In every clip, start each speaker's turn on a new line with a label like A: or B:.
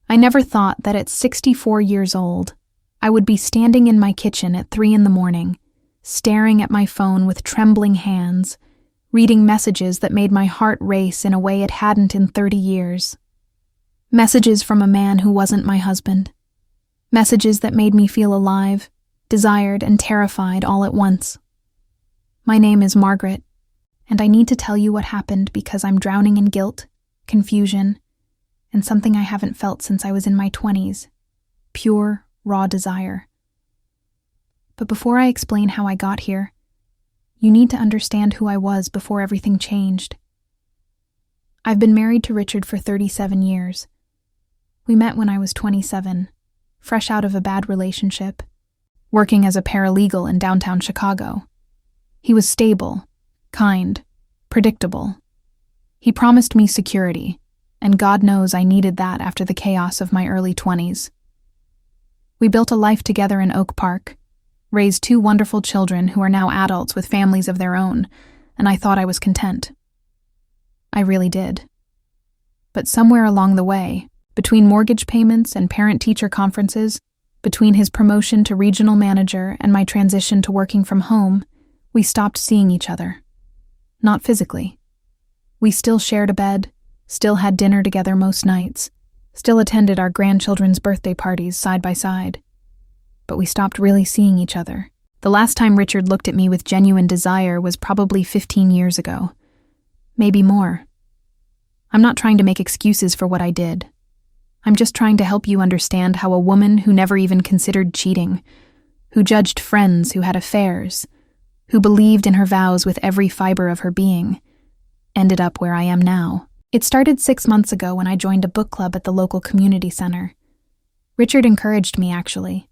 A: I never thought that at 64 years old, I would be standing in my kitchen at 3 a.m, staring at my phone with trembling hands, reading messages that made my heart race in a way it hadn't in 30 years. Messages from a man who wasn't my husband. Messages that made me feel alive, desired, and terrified all at once. My name is Margaret, and I need to tell you what happened because I'm drowning in guilt, confusion, and something I haven't felt since I was in my 20s. Pure, raw desire. But before I explain how I got here, you need to understand who I was before everything changed. I've been married to Richard for 37 years. We met when I was 27, fresh out of a bad relationship, working as a paralegal in downtown Chicago. He was stable, kind, predictable. He promised me security, and God knows I needed that after the chaos of my early 20s. We built a life together in Oak Park, raised 2 wonderful children who are now adults with families of their own, and I thought I was content. I really did. But somewhere along the way, between mortgage payments and parent-teacher conferences, between his promotion to regional manager and my transition to working from home, we stopped seeing each other. Not physically. We still shared a bed, still had dinner together most nights, still attended our grandchildren's birthday parties side by side. But we stopped really seeing each other. The last time Richard looked at me with genuine desire was probably 15 years ago. Maybe more. I'm not trying to make excuses for what I did. I'm just trying to help you understand how a woman who never even considered cheating, who judged friends who had affairs, who believed in her vows with every fiber of her being, ended up where I am now. It started 6 months ago when I joined a book club at the local community center. Richard encouraged me, actually.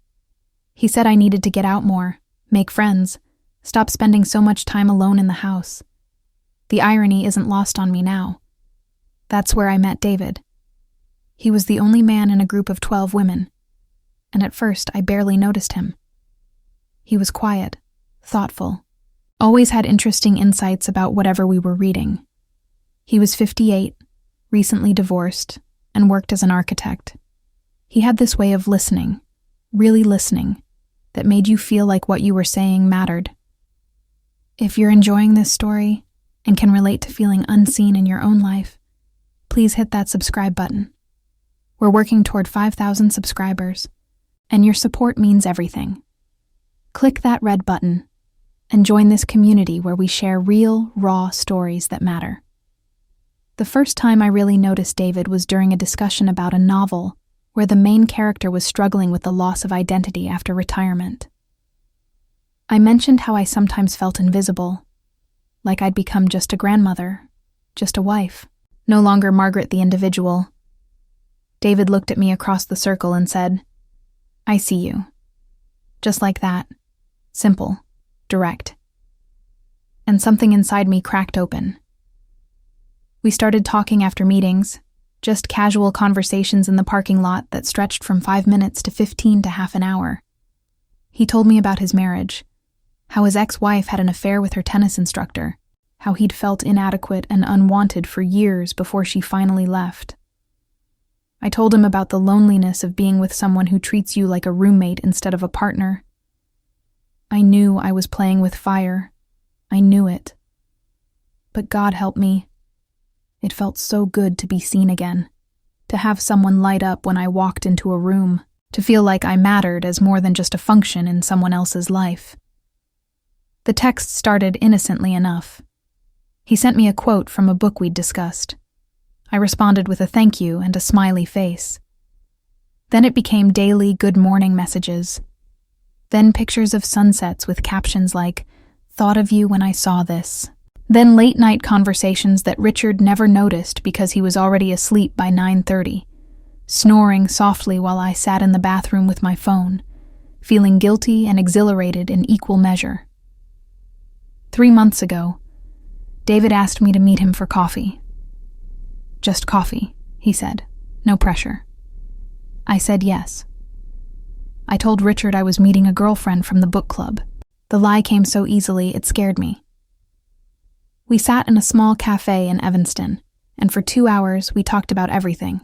A: He said I needed to get out more, make friends, stop spending so much time alone in the house. The irony isn't lost on me now. That's where I met David. He was the only man in a group of 12 women, and at first I barely noticed him. He was quiet, thoughtful, always had interesting insights about whatever we were reading. He was 58, recently divorced, and worked as an architect. He had this way of listening, really listening, that made you feel like what you were saying mattered. If you're enjoying this story and can relate to feeling unseen in your own life, please hit that subscribe button. We're working toward 5,000 subscribers, and your support means everything. Click that red button and join this community where we share real, raw stories that matter. The first time I really noticed David was during a discussion about a novel where the main character was struggling with the loss of identity after retirement. I mentioned how I sometimes felt invisible, like I'd become just a grandmother, just a wife, no longer Margaret the individual. David looked at me across the circle and said, "I see you." Just like that. Simple, direct. And something inside me cracked open. We started talking after meetings, just casual conversations in the parking lot that stretched from 5 minutes to 15 to half an hour. He told me about his marriage, how his ex-wife had an affair with her tennis instructor, how he'd felt inadequate and unwanted for years before she finally left. I told him about the loneliness of being with someone who treats you like a roommate instead of a partner. I knew I was playing with fire. I knew it. But God help me. It felt so good to be seen again, to have someone light up when I walked into a room, to feel like I mattered as more than just a function in someone else's life. The text started innocently enough. He sent me a quote from a book we'd discussed. I responded with a thank you and a smiley face. Then it became daily good morning messages. Then pictures of sunsets with captions like, "Thought of you when I saw this." Then late night conversations that Richard never noticed because he was already asleep by 9:30, snoring softly while I sat in the bathroom with my phone, feeling guilty and exhilarated in equal measure. 3 months ago, David asked me to meet him for coffee. "Just coffee," he said. "No pressure." I said yes. I told Richard I was meeting a girlfriend from the book club. The lie came so easily it scared me. We sat in a small cafe in Evanston, and for 2 hours we talked about everything.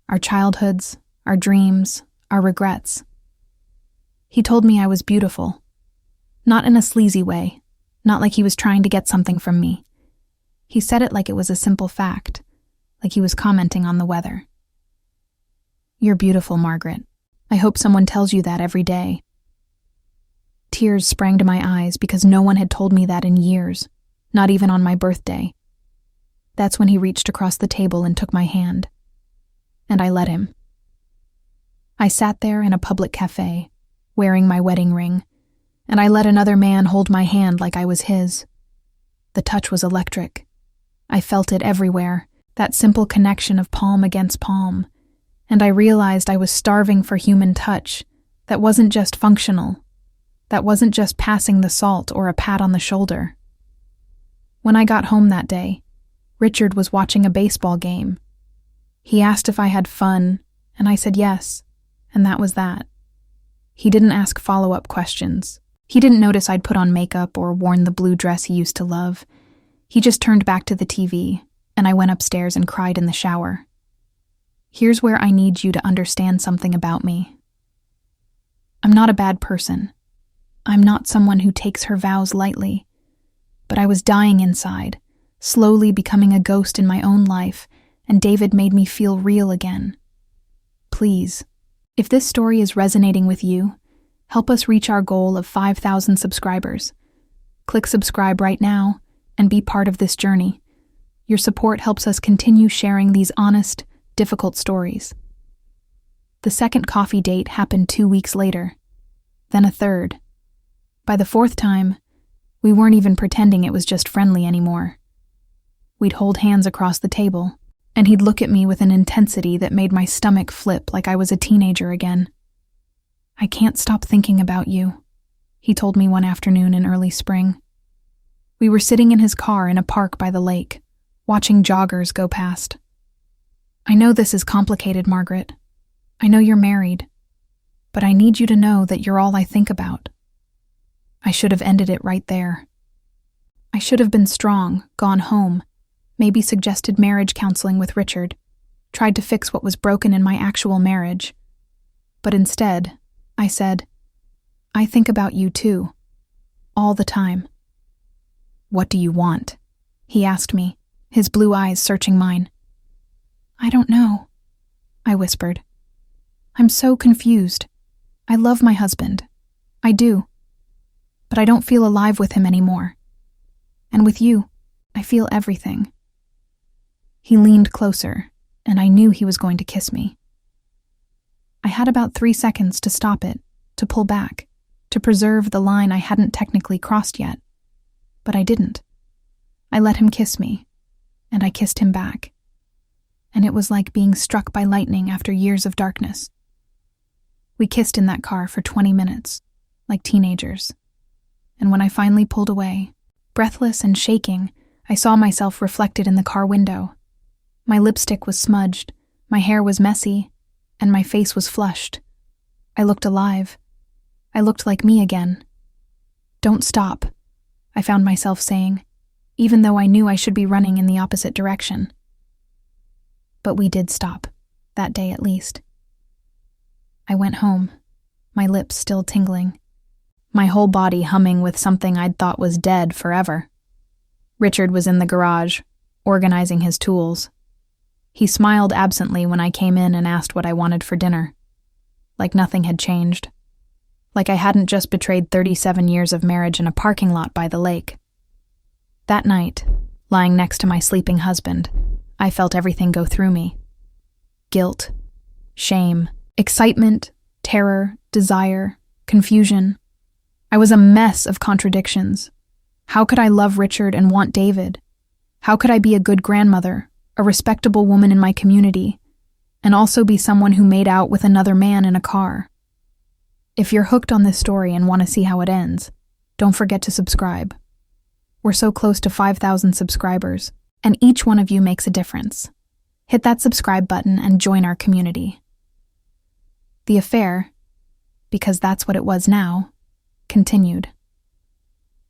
A: Our childhoods, our dreams, our regrets. He told me I was beautiful. Not in a sleazy way, not like he was trying to get something from me. He said it like it was a simple fact, like he was commenting on the weather. You're beautiful, Margaret. I hope someone tells you that every day. Tears sprang to my eyes because no one had told me that in years, not even on my birthday. That's when he reached across the table and took my hand. And I let him. I sat there in a public cafe, wearing my wedding ring, and I let another man hold my hand like I was his. The touch was electric. I felt it everywhere, that simple connection of palm against palm, and I realized I was starving for human touch that wasn't just functional, that wasn't just passing the salt or a pat on the shoulder. When I got home that day, Richard was watching a baseball game. He asked if I had fun, and I said yes, and that was that. He didn't ask follow-up questions. He didn't notice I'd put on makeup or worn the blue dress he used to love. He just turned back to the TV, and I went upstairs and cried in the shower. Here's where I need you to understand something about me. I'm not a bad person. I'm not someone who takes her vows lightly. But I was dying inside, slowly becoming a ghost in my own life, and David made me feel real again. Please, if this story is resonating with you, help us reach our goal of 5,000 subscribers. Click subscribe right now and be part of this journey. Your support helps us continue sharing these honest, difficult stories. The second coffee date happened 2 weeks later, then a third. By the fourth time, we weren't even pretending it was just friendly anymore. We'd hold hands across the table, and he'd look at me with an intensity that made my stomach flip like I was a teenager again. I can't stop thinking about you, he told me one afternoon in early spring. We were sitting in his car in a park by the lake, watching joggers go past. I know this is complicated, Margaret. I know you're married, but I need you to know that you're all I think about. I should have ended it right there. I should have been strong, gone home, maybe suggested marriage counseling with Richard, tried to fix what was broken in my actual marriage. But instead, I said, I think about you too, all the time. What do you want? He asked me, his blue eyes searching mine. I don't know, I whispered. I'm so confused. I love my husband. I do. But I don't feel alive with him anymore. And with you, I feel everything. He leaned closer, and I knew he was going to kiss me. I had about 3 seconds to stop it, to pull back, to preserve the line I hadn't technically crossed yet. But I didn't. I let him kiss me, and I kissed him back. And it was like being struck by lightning after years of darkness. We kissed in that car for 20 minutes, like teenagers. And when I finally pulled away, breathless and shaking, I saw myself reflected in the car window. My lipstick was smudged, my hair was messy, and my face was flushed. I looked alive. I looked like me again. Don't stop, I found myself saying, even though I knew I should be running in the opposite direction. But we did stop, that day at least. I went home, my lips still tingling, my whole body humming with something I'd thought was dead forever. Richard was in the garage, organizing his tools. He smiled absently when I came in and asked what I wanted for dinner. Like nothing had changed. Like I hadn't just betrayed 37 years of marriage in a parking lot by the lake. That night, lying next to my sleeping husband, I felt everything go through me. Guilt, shame, excitement, terror, desire, confusion. I was a mess of contradictions. How could I love Richard and want David? How could I be a good grandmother, a respectable woman in my community, and also be someone who made out with another man in a car? If you're hooked on this story and want to see how it ends, don't forget to subscribe. We're so close to 5,000 subscribers, and each one of you makes a difference. Hit that subscribe button and join our community. The affair, because that's what it was now, continued.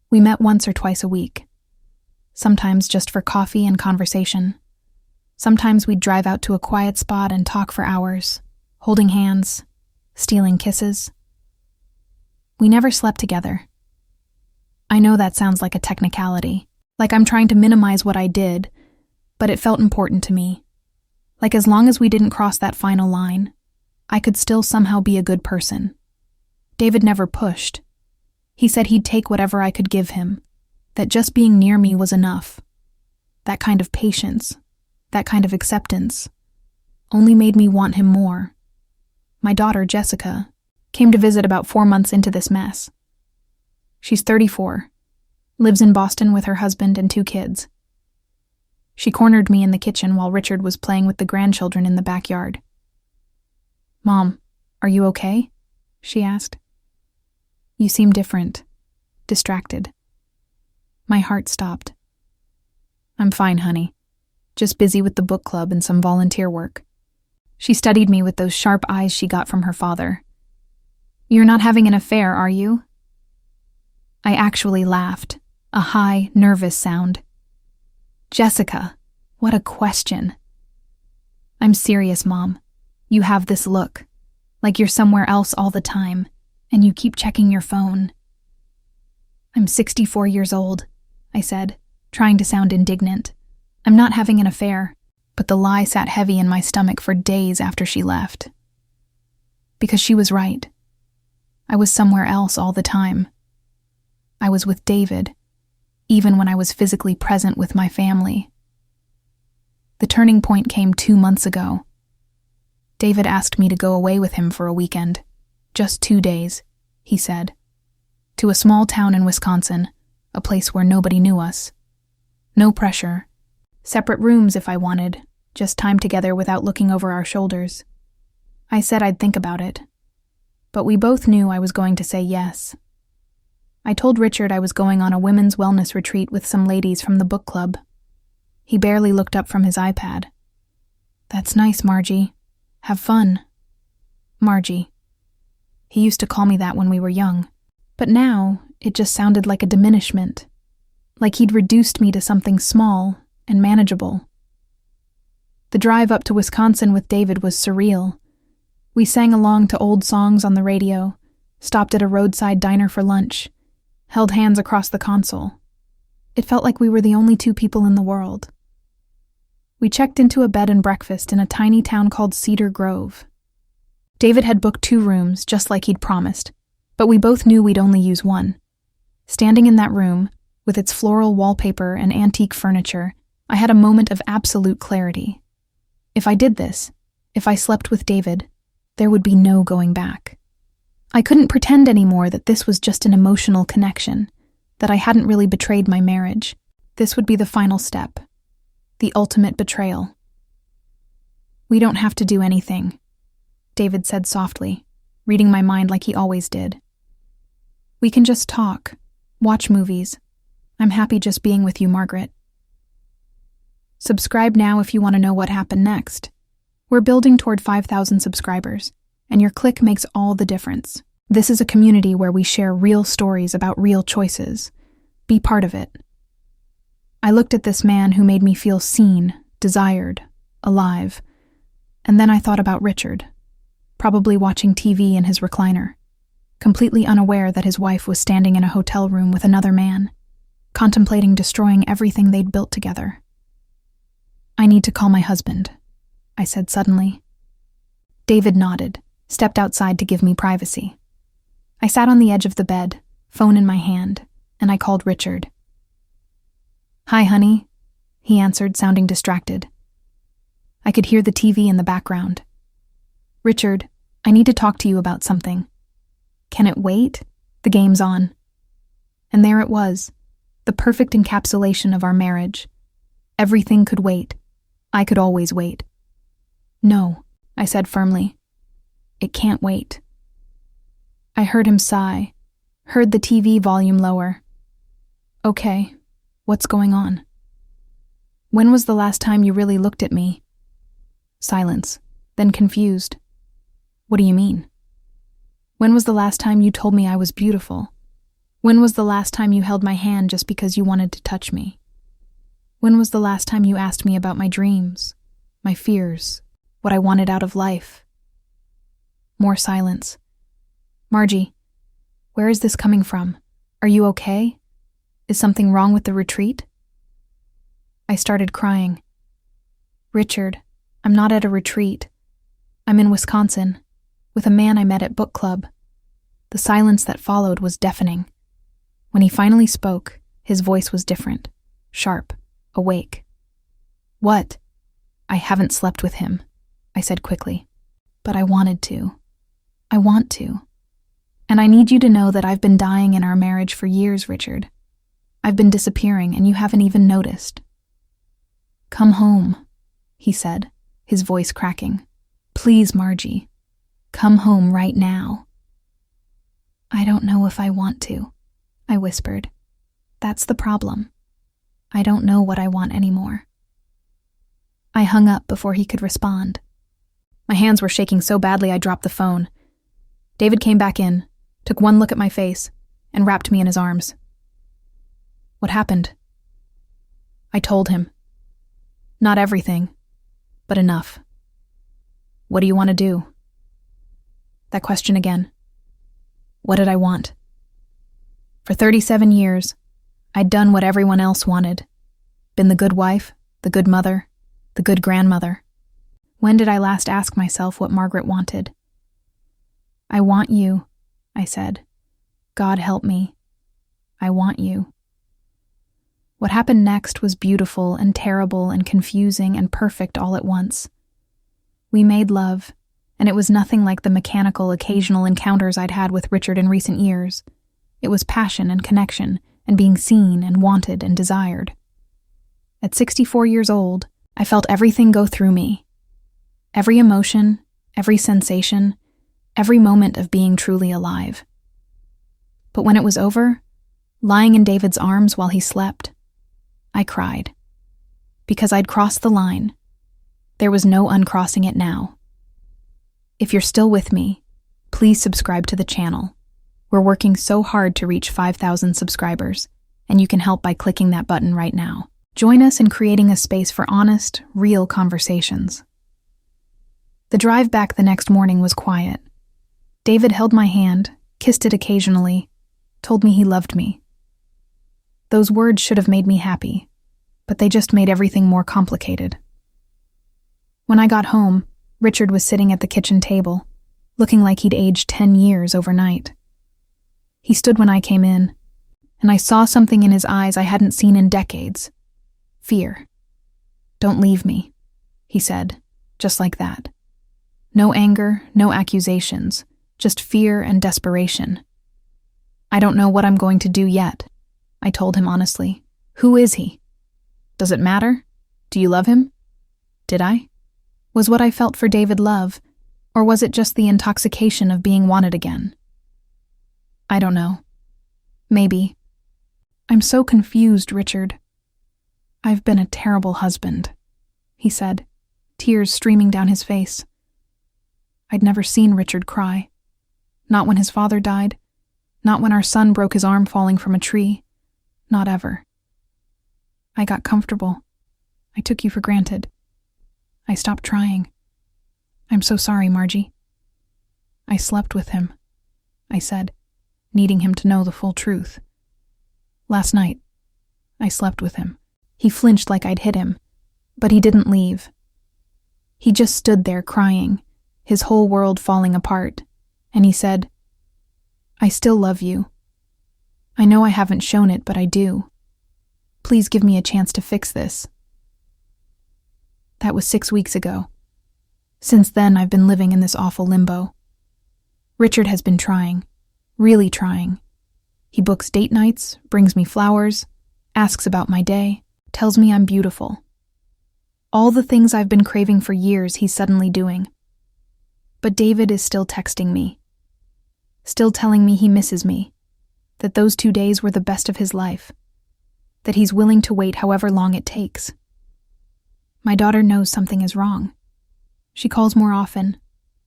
A: We met once or twice a week, sometimes just for coffee and conversation. Sometimes we'd drive out to a quiet spot and talk for hours, holding hands, stealing kisses. We never slept together. I know that sounds like a technicality, like I'm trying to minimize what I did, but it felt important to me. Like as long as we didn't cross that final line, I could still somehow be a good person. David never pushed. He said he'd take whatever I could give him, that just being near me was enough. That kind of patience, that kind of acceptance, only made me want him more. My daughter, Jessica, came to visit about 4 months into this mess. She's 34, lives in Boston with her husband and 2 kids. She cornered me in the kitchen while Richard was playing with the grandchildren in the backyard. "Mom, are you okay?" she asked. "You seem different, distracted." My heart stopped. "I'm fine, honey. Just busy with the book club and some volunteer work." She studied me with those sharp eyes she got from her father. "You're not having an affair, are you?" I actually laughed, a high, nervous sound. "Jessica, what a question." "I'm serious, Mom. You have this look, like you're somewhere else all the time, and you keep checking your phone." "I'm 64 years old," I said, trying to sound indignant. "I'm not having an affair," but the lie sat heavy in my stomach for days after she left. Because she was right. I was somewhere else all the time. I was with David, even when I was physically present with my family. The turning point came 2 months ago. David asked me to go away with him for a weekend. Just 2 days, he said. To a small town in Wisconsin, a place where nobody knew us. No pressure. Separate rooms if I wanted, just time together without looking over our shoulders. I said I'd think about it. But we both knew I was going to say yes. I told Richard I was going on a women's wellness retreat with some ladies from the book club. He barely looked up from his iPad. "That's nice, Margie. Have fun." Margie. He used to call me that when we were young, but now it just sounded like a diminishment, like he'd reduced me to something small and manageable. The drive up to Wisconsin with David was surreal. We sang along to old songs on the radio, stopped at a roadside diner for lunch, held hands across the console. It felt like we were the only 2 people in the world. We checked into a bed and breakfast in a tiny town called Cedar Grove. David had booked 2 rooms, just like he'd promised, but we both knew we'd only use one. Standing in that room, with its floral wallpaper and antique furniture, I had a moment of absolute clarity. If I did this, if I slept with David, there would be no going back. I couldn't pretend anymore that this was just an emotional connection, that I hadn't really betrayed my marriage. This would be the final step, the ultimate betrayal. "We don't have to do anything," David said softly, reading my mind like he always did. "We can just talk, watch movies. I'm happy just being with you, Margaret." Subscribe now if you want to know what happened next. We're building toward 5,000 subscribers, and your click makes all the difference. This is a community where we share real stories about real choices. Be part of it. I looked at this man who made me feel seen, desired, alive, and then I thought about Richard, probably watching TV in his recliner, completely unaware that his wife was standing in a hotel room with another man, contemplating destroying everything they'd built together. "I need to call my husband," I said suddenly. David nodded, stepped outside to give me privacy. I sat on the edge of the bed, phone in my hand, and I called Richard. "Hi, honey," he answered, sounding distracted. I could hear the TV in the background. "Richard, I need to talk to you about something." "Can it wait? The game's on." And there it was, the perfect encapsulation of our marriage. Everything could wait. I could always wait. "No," I said firmly. "It can't wait." I heard him sigh, heard the TV volume lower. "Okay, what's going on?" "When was the last time you really looked at me?" Silence, then confused. "What do you mean?" "When was the last time you told me I was beautiful? When was the last time you held my hand just because you wanted to touch me? When was the last time you asked me about my dreams, my fears, what I wanted out of life?" More silence. Margie, where is this coming from? Are you okay? Is something wrong with the retreat? I started crying. Richard, I'm not at a retreat. I'm in Wisconsin, with a man I met at book club. The silence that followed was deafening. When he finally spoke, his voice was different, sharp, awake. What? I haven't slept with him, I said quickly. But I wanted to. I want to. And I need you to know that I've been dying in our marriage for years, Richard. I've been disappearing and you haven't even noticed. Come home, he said, his voice cracking. Please, Margie, come home right now. I don't know if I want to, I whispered. That's the problem. I don't know what I want anymore. I hung up before he could respond. My hands were shaking so badly I dropped the phone. David came back in, took one look at my face, and wrapped me in his arms. What happened? I told him. Not everything, but enough. What do you want to do? That question again. What did I want? For 37 years, I'd done what everyone else wanted. Been the good wife, the good mother, the good grandmother. When did I last ask myself what Margaret wanted? I want you, I said. God help me. I want you. What happened next was beautiful and terrible and confusing and perfect all at once. We made love, and it was nothing like the mechanical, occasional encounters I'd had with Richard in recent years. It was passion and connection, and being seen and wanted and desired. At 64 years old, I felt everything go through me. Every emotion, every sensation, every moment of being truly alive. But when it was over, lying in David's arms while he slept, I cried. Because I'd crossed the line. There was no uncrossing it now. If you're still with me, please subscribe to the channel. We're working so hard to reach 5,000 subscribers, and you can help by clicking that button right now. Join us in creating a space for honest, real conversations. The drive back the next morning was quiet. David held my hand, kissed it occasionally, told me he loved me. Those words should have made me happy, but they just made everything more complicated. When I got home, Richard was sitting at the kitchen table, looking like he'd aged 10 years overnight. He stood when I came in, and I saw something in his eyes I hadn't seen in decades. Fear. Don't leave me, he said, just like that. No anger, no accusations, just fear and desperation. I don't know what I'm going to do yet, I told him honestly. Who is he? Does it matter? Do you love him? Did I? Was what I felt for David love, or was it just the intoxication of being wanted again? I don't know. Maybe. I'm so confused, Richard. I've been a terrible husband, he said, tears streaming down his face. I'd never seen Richard cry. Not when his father died. Not when our son broke his arm falling from a tree. Not ever. I got comfortable. I took you for granted. I stopped trying. I'm so sorry, Margie. I slept with him, I said, needing him to know the full truth. Last night, I slept with him. He flinched like I'd hit him, but he didn't leave. He just stood there crying, his whole world falling apart, and he said, I still love you. I know I haven't shown it, but I do. Please give me a chance to fix this. That was 6 weeks ago. Since then, I've been living in this awful limbo. Richard has been trying, really trying. He books date nights, brings me flowers, asks about my day, tells me I'm beautiful. All the things I've been craving for years he's suddenly doing. But David is still texting me. Still telling me he misses me, that those 2 days were the best of his life, that he's willing to wait however long it takes. My daughter knows something is wrong. She calls more often,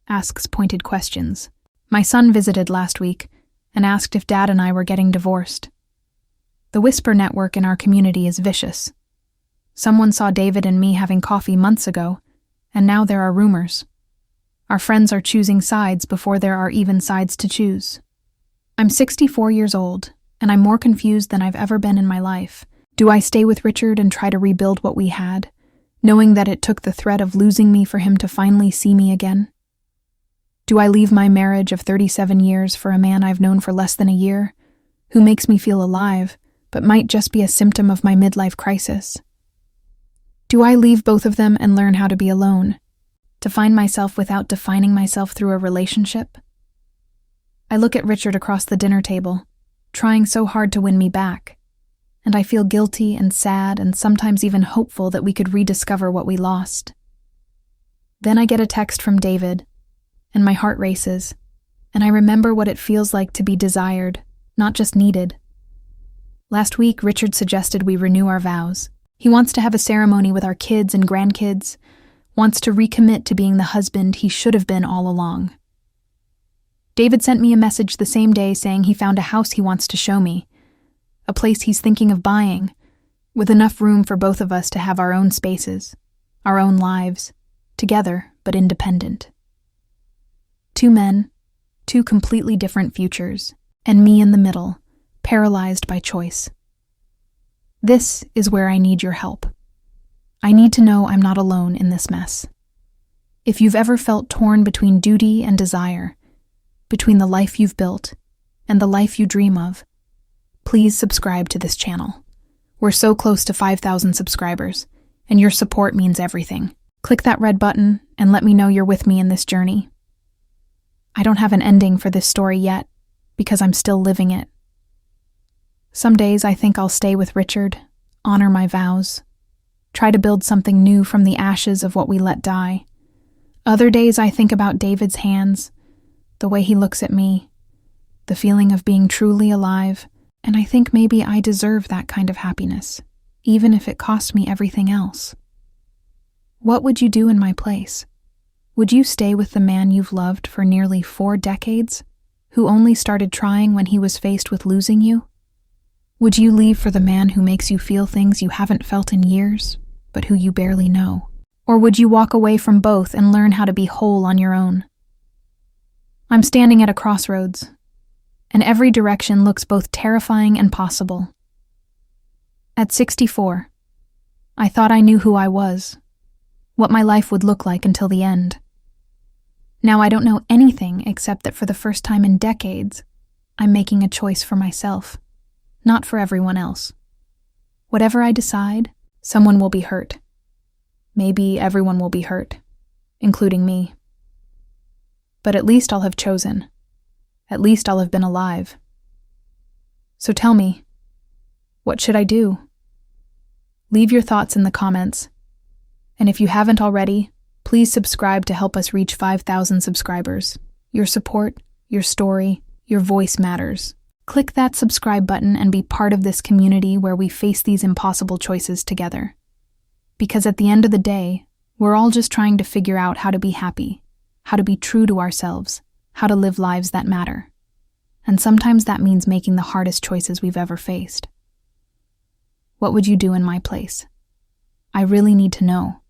A: asks pointed questions. My son visited last week and asked if Dad and I were getting divorced. The whisper network in our community is vicious. Someone saw David and me having coffee months ago, and now there are rumors. Our friends are choosing sides before there are even sides to choose. I'm 64 years old, and I'm more confused than I've ever been in my life. Do I stay with Richard and try to rebuild what we had, knowing that it took the threat of losing me for him to finally see me again? Do I leave my marriage of 37 years for a man I've known for less than a year, who makes me feel alive, but might just be a symptom of my midlife crisis? Do I leave both of them and learn how to be alone, to find myself without defining myself through a relationship? I look at Richard across the dinner table, trying so hard to win me back, and I feel guilty and sad and sometimes even hopeful that we could rediscover what we lost. Then I get a text from David, and my heart races, and I remember what it feels like to be desired, not just needed. Last week, Richard suggested we renew our vows. He wants to have a ceremony with our kids and grandkids, wants to recommit to being the husband he should have been all along. David sent me a message the same day saying he found a house he wants to show me, a place he's thinking of buying, with enough room for both of us to have our own spaces, our own lives, together but independent. 2 men, 2 completely different futures, and me in the middle, paralyzed by choice. This is where I need your help. I need to know I'm not alone in this mess. If you've ever felt torn between duty and desire, between the life you've built and the life you dream of, please subscribe to this channel. We're so close to 5,000 subscribers, and your support means everything. Click that red button and let me know you're with me in this journey. I don't have an ending for this story yet, because I'm still living it. Some days I think I'll stay with Richard, honor my vows, try to build something new from the ashes of what we let die. Other days I think about David's hands, the way he looks at me, the feeling of being truly alive, and I think maybe I deserve that kind of happiness, even if it costs me everything else. What would you do in my place? Would you stay with the man you've loved for nearly 4 decades, who only started trying when he was faced with losing you? Would you leave for the man who makes you feel things you haven't felt in years, but who you barely know? Or would you walk away from both and learn how to be whole on your own? I'm standing at a crossroads, and every direction looks both terrifying and possible. At 64, I thought I knew who I was, what my life would look like until the end. Now I don't know anything except that for the first time in decades, I'm making a choice for myself, not for everyone else. Whatever I decide, someone will be hurt. Maybe everyone will be hurt, including me. But at least I'll have chosen. At least I'll have been alive. So tell me, what should I do? Leave your thoughts in the comments. And if you haven't already, please subscribe to help us reach 5,000 subscribers. Your support, your story, your voice matters. Click that subscribe button and be part of this community where we face these impossible choices together. Because at the end of the day, we're all just trying to figure out how to be happy, how to be true to ourselves, how to live lives that matter. And sometimes that means making the hardest choices we've ever faced. What would you do in my place? I really need to know.